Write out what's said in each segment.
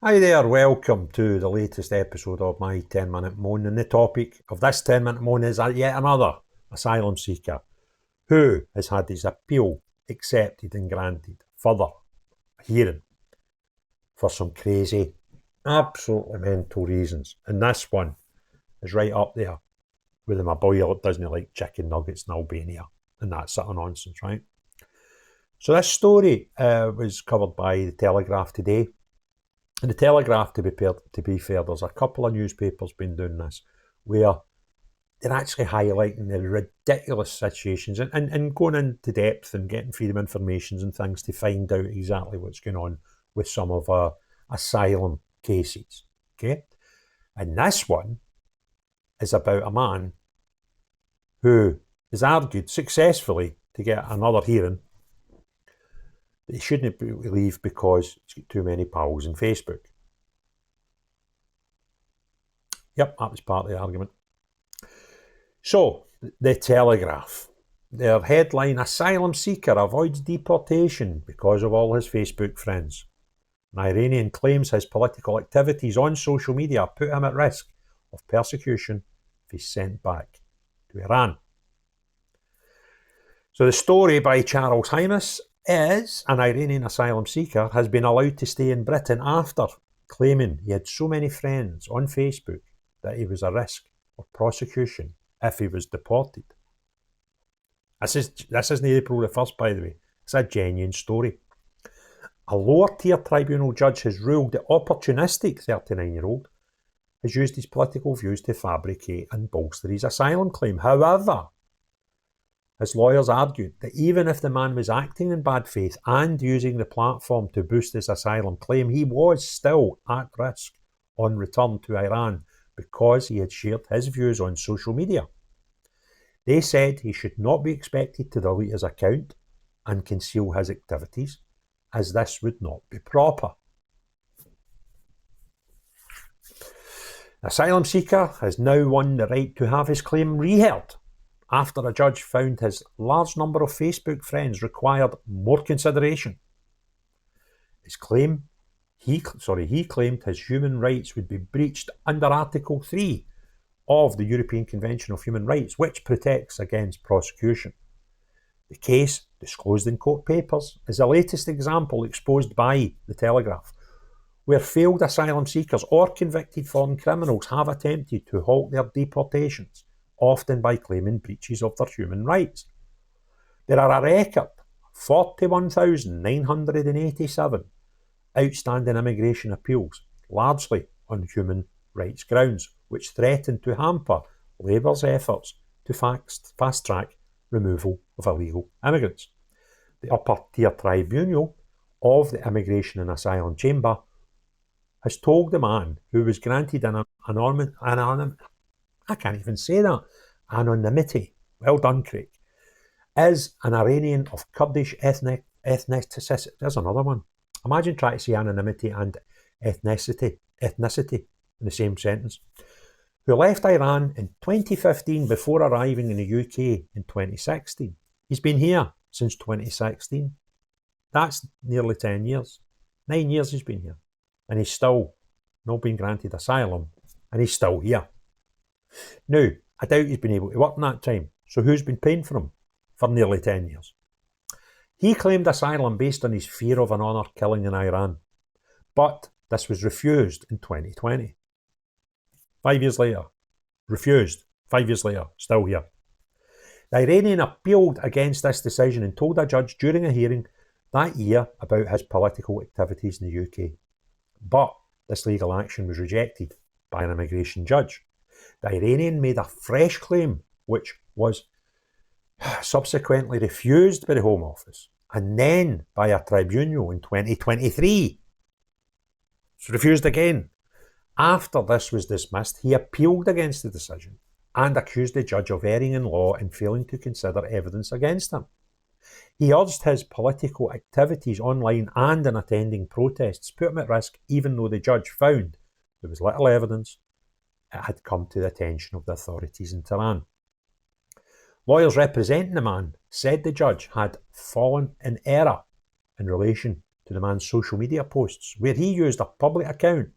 Hi there, welcome to the latest episode of my 10-minute moan. And the topic of this 10-minute moan is yet another asylum seeker who has had his appeal accepted and granted further hearing for some crazy, absolutely mental reasons. And this one is right up there with my boy that doesn't like chicken nuggets in Albania and that sort of nonsense, right? So this story was covered by the Telegraph today. And the Telegraph, to be fair, there's a couple of newspapers been doing this, where they're actually highlighting the ridiculous situations and going into depth and getting freedom information and things to find out exactly what's going on with some of our asylum cases. Okay? And this one is about a man who has argued successfully to get another hearing that he shouldn't leave because he's got too many pals on Facebook. Yep, that was part of the argument. So, the Telegraph. Their headline, Asylum Seeker Avoids Deportation Because of All His Facebook Friends. An Iranian claims his political activities on social media put him at risk of persecution if he's sent back to Iran. So the story by Charles Hymas is an Iranian asylum seeker has been allowed to stay in Britain after claiming he had so many friends on Facebook that he was at risk of prosecution if he was deported. This isn't April the 1st, by the way. It's a genuine story. A lower tier tribunal judge has ruled the opportunistic 39-year-old has used his political views to fabricate and bolster his asylum claim. However, his lawyers argued that even if the man was acting in bad faith and using the platform to boost his asylum claim, he was still at risk on return to Iran because he had shared his views on social media. They said he should not be expected to delete his account and conceal his activities, as this would not be proper. The asylum seeker has now won the right to have his claim reheard after a judge found his large number of Facebook friends required more consideration. He claimed his human rights would be breached under Article 3 of the European Convention of Human Rights, which protects against prosecution. The case, disclosed in court papers, is the latest example exposed by the Telegraph, where failed asylum seekers or convicted foreign criminals have attempted to halt their deportations, often by claiming breaches of their human rights. There are a record 41,987 outstanding immigration appeals, largely on human rights grounds, which threaten to hamper Labour's efforts to fast-track removal of illegal immigrants. The upper tier tribunal of the Immigration and Asylum Chamber has told the man who was granted anonymity, well done, Craig, is an Iranian of Kurdish ethnicity. There's another one. Imagine trying to say anonymity and ethnicity in the same sentence. Who left Iran in 2015 before arriving in the UK in 2016. He's been here since 2016. That's nearly 10 years. 9 years he's been here. And he's still not been granted asylum. And he's still here. Now, I doubt he's been able to work in that time. So who's been paying for him for nearly 10 years? He claimed asylum based on his fear of an honour killing in Iran. But this was refused in 2020. 5 years later, refused. 5 years later, still here. The Iranian appealed against this decision and told a judge during a hearing that year about his political activities in the UK. But this legal action was rejected by an immigration judge. The Iranian made a fresh claim, which was subsequently refused by the Home Office and then by a tribunal in 2023. It's refused again. After this was dismissed, he appealed against the decision and accused the judge of erring in law and failing to consider evidence against him. He urged his political activities online and in attending protests put him at risk, even though the judge found there was little evidence it had come to the attention of the authorities in Tehran. Lawyers representing the man said the judge had fallen in error in relation to the man's social media posts, where he used a public account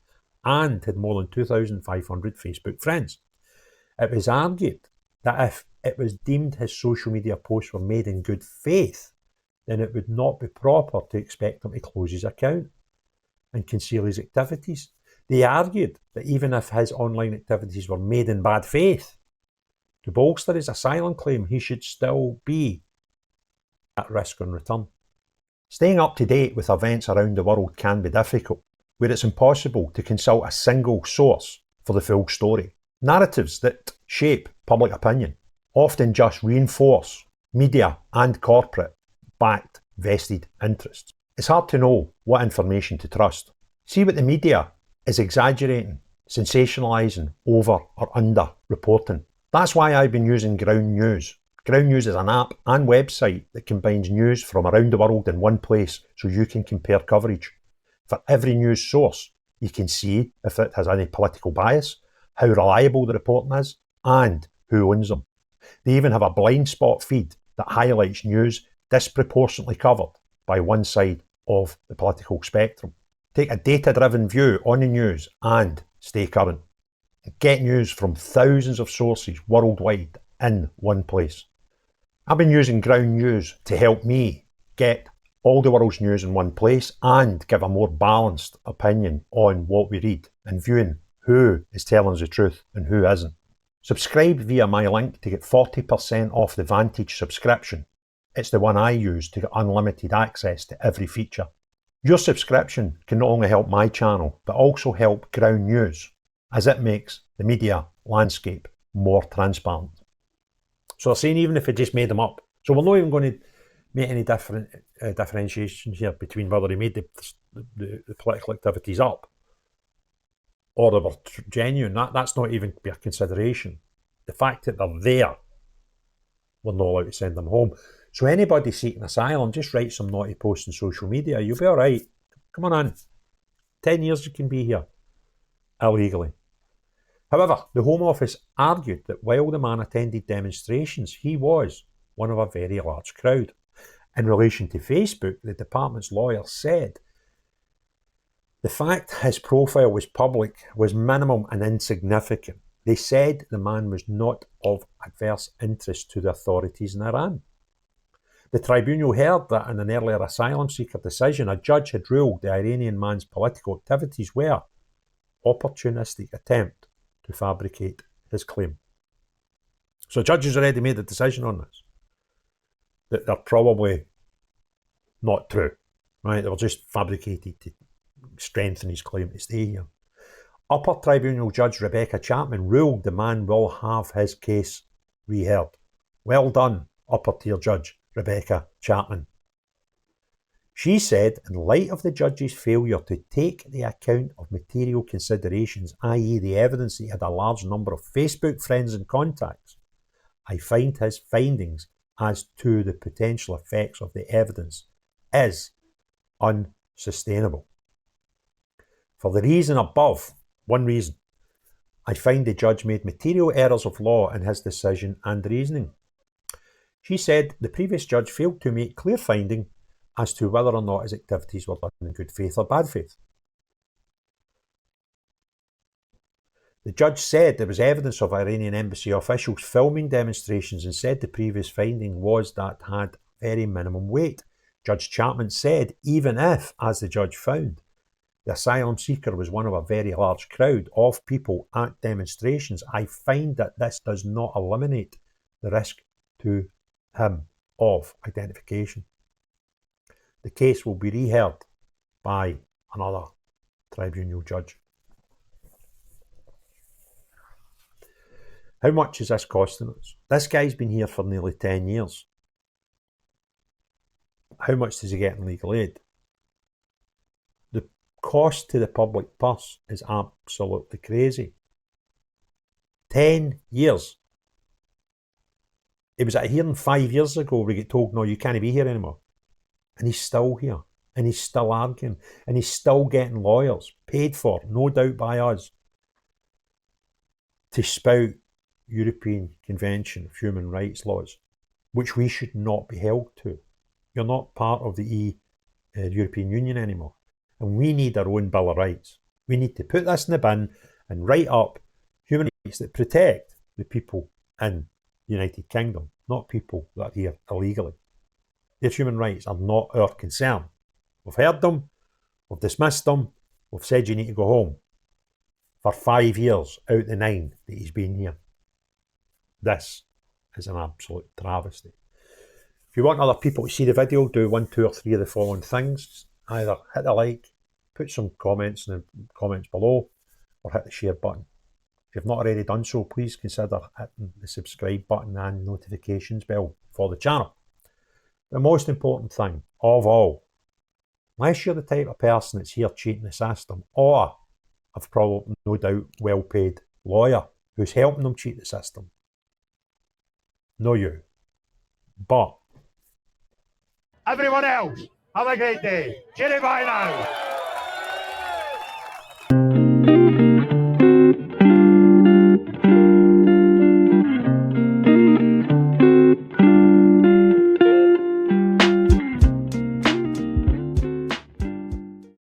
and had more than 2,500 Facebook friends. It was argued that if it was deemed his social media posts were made in good faith, then it would not be proper to expect him to close his account and conceal his activities. They argued that even if his online activities were made in bad faith, to bolster his asylum claim, he should still be at risk on return. Staying up to date with events around the world can be difficult, where it's impossible to consult a single source for the full story. Narratives that shape public opinion often just reinforce media and corporate-backed vested interests. It's hard to know what information to trust. See what the media is exaggerating, sensationalising, over or under reporting. That's why I've been using Ground News. Ground News is an app and website that combines news from around the world in one place so you can compare coverage. For every news source, you can see if it has any political bias, how reliable the reporting is, and who owns them. They even have a blind spot feed that highlights news disproportionately covered by one side of the political spectrum. Take a data-driven view on the news and stay current. Get news from thousands of sources worldwide in one place. I've been using Ground News to help me get all the world's news in one place and give a more balanced opinion on what we read and viewing who is telling us the truth and who isn't. Subscribe via my link to get 40% off the Vantage subscription. It's the one I use to get unlimited access to every feature. Your subscription can not only help my channel, but also help Ground News, as it makes the media landscape more transparent. So they're saying even if it just made them up. So we're not even going to make any differentiation here between whether he made the political activities up or they were genuine. That's not even be a consideration. The fact that they're there, we're not allowed to send them home. So anybody seeking asylum, just write some naughty posts on social media. You'll be all right. Come on in. 10 years you can be here illegally. However, the Home Office argued that while the man attended demonstrations, he was one of a very large crowd. In relation to Facebook, the department's lawyer said the fact his profile was public was minimum and insignificant. They said the man was not of adverse interest to the authorities in Iran. The tribunal heard that in an earlier asylum seeker decision, a judge had ruled the Iranian man's political activities were opportunistic attempt to fabricate his claim. So judges already made a decision on this, that they're probably not true, right? They were just fabricated to strengthen his claim to stay here. Upper Tribunal Judge Rebecca Chapman ruled the man will have his case reheard. Well done, upper tier judge Rebecca Chapman. She said, in light of the judge's failure to take the account of material considerations, i.e. the evidence that he had a large number of Facebook friends and contacts, I find his findings as to the potential effects of the evidence is unsustainable. For the reason above, one reason, I find the judge made material errors of law in his decision and reasoning. She said the previous judge failed to make clear finding as to whether or not his activities were done in good faith or bad faith. The judge said there was evidence of Iranian embassy officials filming demonstrations and said the previous finding was that had very minimum weight. Judge Chapman said even if, as the judge found, the asylum seeker was one of a very large crowd of people at demonstrations, I find that this does not eliminate the risk to him of identification. The case will be reheard by another tribunal judge. How much is this costing us? This guy's been here for nearly 10 years. How much does he get in legal aid? The cost to the public purse is absolutely crazy. 10 years. He was at a hearing 5 years ago where he got told, no, you can't be here anymore. And he's still here. And he's still arguing. And he's still getting lawyers, paid for, no doubt by us, to spout European Convention of Human Rights laws, which we should not be held to. You're not part of the European Union anymore. And we need our own Bill of Rights. We need to put this in the bin and write up human rights that protect the people in the United Kingdom, not people that are here illegally. Their human rights are not our concern. We've heard them, we've dismissed them, we've said you need to go home. For 5 years out the 9 that he's been here. This is an absolute travesty. If you want other people to see the video, do 1, 2 or 3 of the following things. Either hit the like, put some comments in the comments below, or hit the share button. If you've not already done so, please consider hitting the subscribe button and notifications bell for the channel. The most important thing of all, unless you're the type of person that's here cheating the system, or I've probably no doubt well-paid lawyer who's helping them cheat the system. No you. But everyone else, have a great day. Cheerio, bye now.